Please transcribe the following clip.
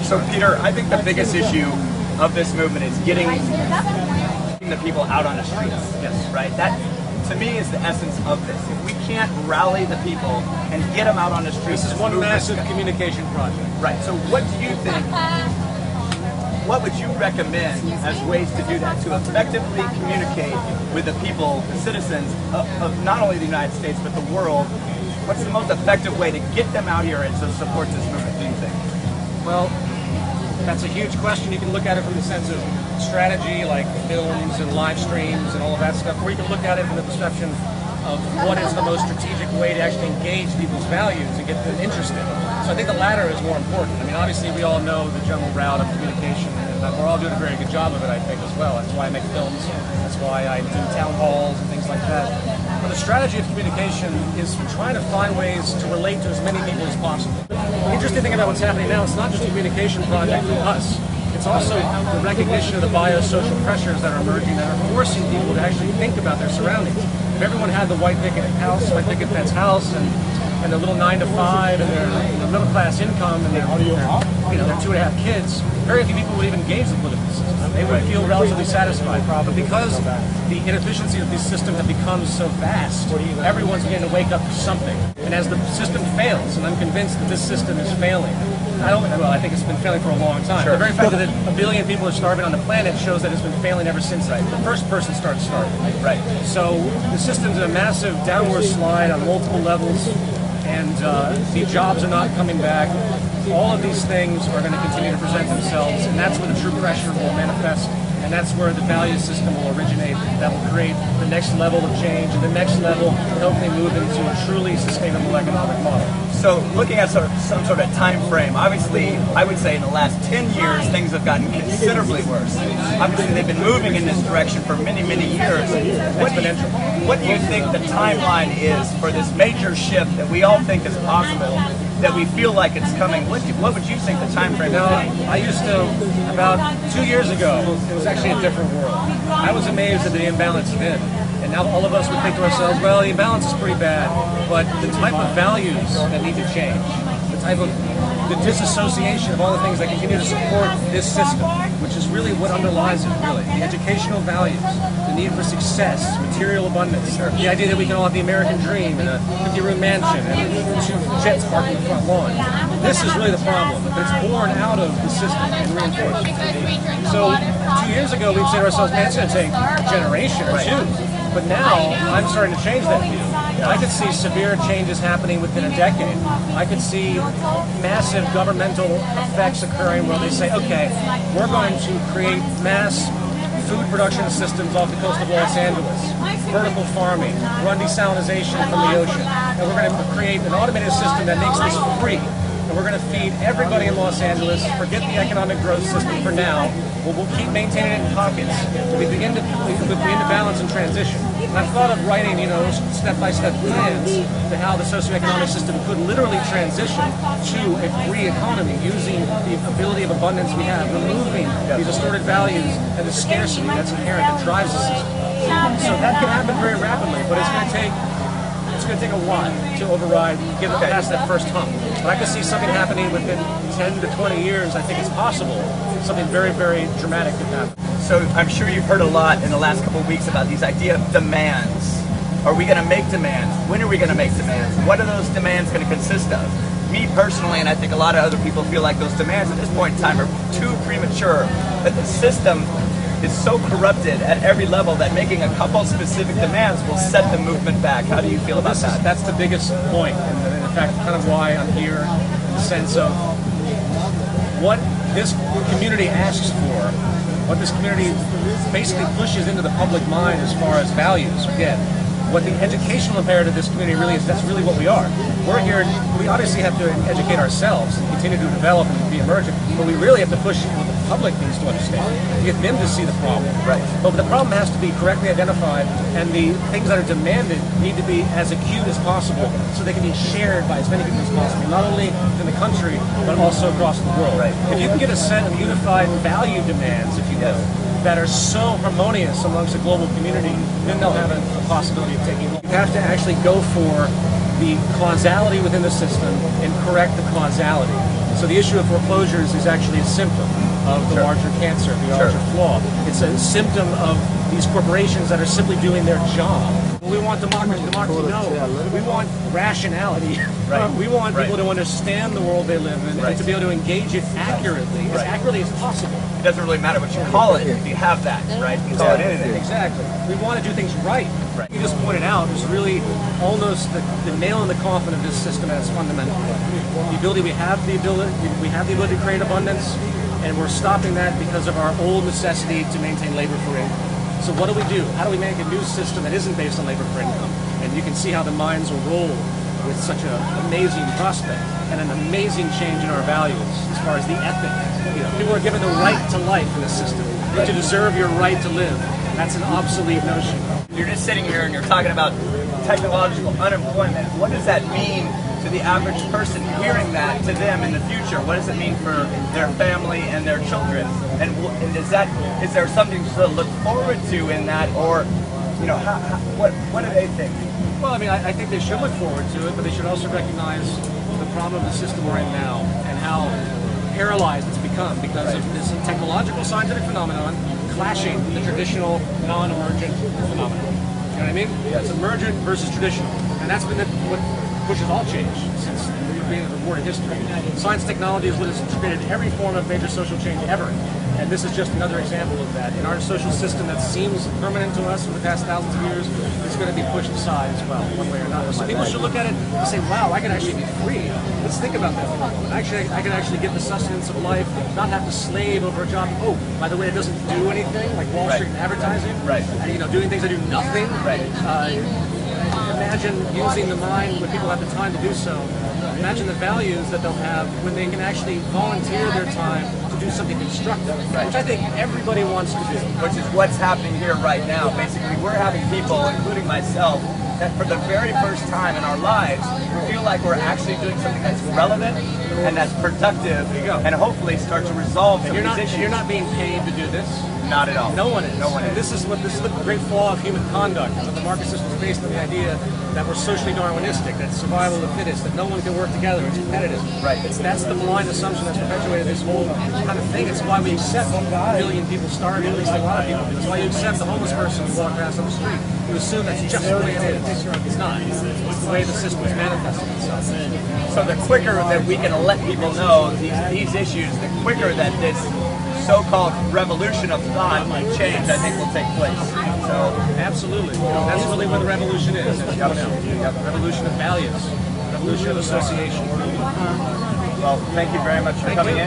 So Peter, I think the biggest issue of this movement is getting the people out on the streets. Yes. Right? That, to me, is the essence of this. If we can't rally the people and get them out on the streets... This is one massive communication project. Right. So what do you think, what would you recommend as ways to do that, to effectively communicate with the people, the citizens of not only the United States, but the world? What's the most effective way to get them out here and to support this movement, do you think? Well, that's a huge question. You can look at it from the sense of strategy, like films and live streams and all of that stuff, or you can look at it from the perception of what is the most strategic way to actually engage people's values and get them interested. So I think the latter is more important. I mean, obviously we all know the general route of communication, and we're all doing a very good job of it, I think, as well. That's why I make films, that's why I do town halls and things like that. But the strategy of communication is trying to find ways to relate to as many people as possible. The interesting thing about what's happening now, it's not just a communication project for us. It's also the recognition of the biosocial pressures that are emerging that are forcing people to actually think about their surroundings. If everyone had the white picket fence house and their little 9 to 5 and their middle class income and their 2.5 kids, very few people would even engage the political system. They would feel relatively satisfied. But because the inefficiency of these systems have become so vast, everyone's beginning to wake up to something. And as the system fails, and I'm convinced that this system is failing, I think it's been failing for a long time. Sure. The very fact that 1 billion people are starving on the planet shows that it's been failing ever since the first person started starving. Right. So the system's in a massive downward slide on multiple levels, and the jobs are not coming back. All of these things are going to continue to present themselves, and that's where the true pressure will manifest, and that's where the value system will originate. That will create the next level of change, and the next level will hopefully move into a truly sustainable economic model. So looking at some sort of time frame, obviously, I would say in the last 10 years, things have gotten considerably worse. Obviously, they've been moving in this direction for many, many years. What do you think the timeline is for this major shift that we all think is possible, that we feel like it's coming? What would you think the time frame would be? I used to, about 2 years ago, it was actually a different world. I was amazed at the imbalance then. And now all of us would think to ourselves, well, the imbalance is pretty bad, but the type of values that need to change, the disassociation of all the things that continue to support this system, which is really what underlies it, really. The educational values, the need for success, material abundance, the idea that we can all have the American dream and a 50-room mansion and 2 jets parked in the front lawn. This is really the problem. It's born out of the system and reinforced. So 2 years ago, we'd say to ourselves, man, it's going to take a generation or two. But now, I'm starting to change that view. I could see severe changes happening within a decade. I could see massive governmental effects occurring where they say, okay, we're going to create mass food production systems off the coast of Los Angeles, vertical farming, run desalination from the ocean, and we're going to create an automated system that makes this free. And we're going to feed everybody in Los Angeles, forget the economic growth system for now, we'll keep maintaining it in pockets. We begin to balance and transition. And I've thought of writing, step-by-step plans to how the socioeconomic system could literally transition to a free economy using the ability of abundance we have, removing these distorted values and the scarcity that's inherent that drives the system. So that can happen very rapidly, but it's going to take a while to override, get past that first hump. But I can see something happening within 10 to 20 years. I think it's possible. Something very, very dramatic could happen. So I'm sure you've heard a lot in the last couple of weeks about these idea of demands. Are we going to make demands? When are we going to make demands? What are those demands going to consist of? Me personally, and I think a lot of other people feel like those demands at this point in time are too premature, that the system is so corrupted at every level that making a couple specific demands will set the movement back. How do you feel about that? That's the biggest point, and in fact, kind of why I'm here, in the sense of what this community asks for, what this community basically pushes into the public mind as far as values. Again, what the educational imperative of this community really is, that's really what we are. We're here, we obviously have to educate ourselves and continue to develop and be emergent, but we really have to push what the public needs to understand, to get them to see the problem. Right. But the problem has to be correctly identified, and the things that are demanded need to be as acute as possible so they can be shared by as many people as possible, not only in the country, but also across the world. Right. If you can get a set of unified value demands, if you will, that are so harmonious amongst the global community, then they'll have a possibility of taking hold. You have to actually go for the causality within the system and correct the causality. So the issue of foreclosures is actually a symptom of the larger cancer, the larger flaw. It's a symptom of these corporations that are simply doing their job. We want democracy. No, we want rationality. Right. We want people to understand the world they live in and to be able to engage it accurately, as accurately as possible. It doesn't really matter what you call it if you have that, right? You can call it anything. Exactly. We want to do things right. Right. You just pointed out is really almost the nail in the coffin of this system at its fundamental. We have the ability to create abundance, and we're stopping that because of our old necessity to maintain labor for income. So what do? How do we make a new system that isn't based on labor for income? And you can see how the minds will roll with such an amazing prospect and an amazing change in our values as far as the ethic. People are given the right to life in this system, to deserve your right to live. That's an obsolete notion. You're just sitting here and you're talking about technological unemployment. What does that mean to the average person hearing that to them in the future? What does it mean for their family and their children? And is there something to look forward to in that, or what do they think? Well, I mean, I think they should look forward to it, but they should also recognize the problem of the system we're in now and how paralyzed it's become because of this technological scientific phenomenon clashing with the traditional non-emergent phenomenon. You know what I mean? It's emergent versus traditional, and that's been what pushes all change since the beginning of recorded history. Science and technology is what has created every form of major social change ever. And this is just another example of that. In our social system that seems permanent to us for the past thousands of years, it's going to be pushed aside as well, one way or another. So people should look at it and say, wow, I can actually be free. Let's think about that for a moment. Actually, I can actually get the sustenance of life, not have to slave over a job. Oh, by the way, it doesn't do anything, like Wall Street advertising. Right. And, doing things that do nothing. Right. Imagine using the mind when people have the time to do so. Imagine the values that they'll have when they can actually volunteer their time to do something constructive, which I think everybody wants to do. Which is what's happening here right now. Basically, we're having people, including myself, that for the very first time in our lives, feel like we're actually doing something that's relevant and that's productive, and hopefully start to resolve some of these issues. You're not being paid to do this. Not at all. No one is. No one is. And this is the great flaw of human conduct. The market system is based on the idea that we're socially Darwinistic, that survival of the fittest, that no one can work together, it's competitive. Right. That's the blind assumption that's perpetuated this whole kind of thing. It's why we accept 1 billion people starving, at least a lot of people. It's why you accept the homeless person who walks past on the street. You assume that's just the way it is. It's not. It's the way the system is manifesting itself. So the quicker that we can let people know these issues, the quicker that this so-called revolution of thought and change, I think, will take place. So absolutely, that's really what the revolution is. Revolution of values, revolution of association. Well, thank you very much for coming in.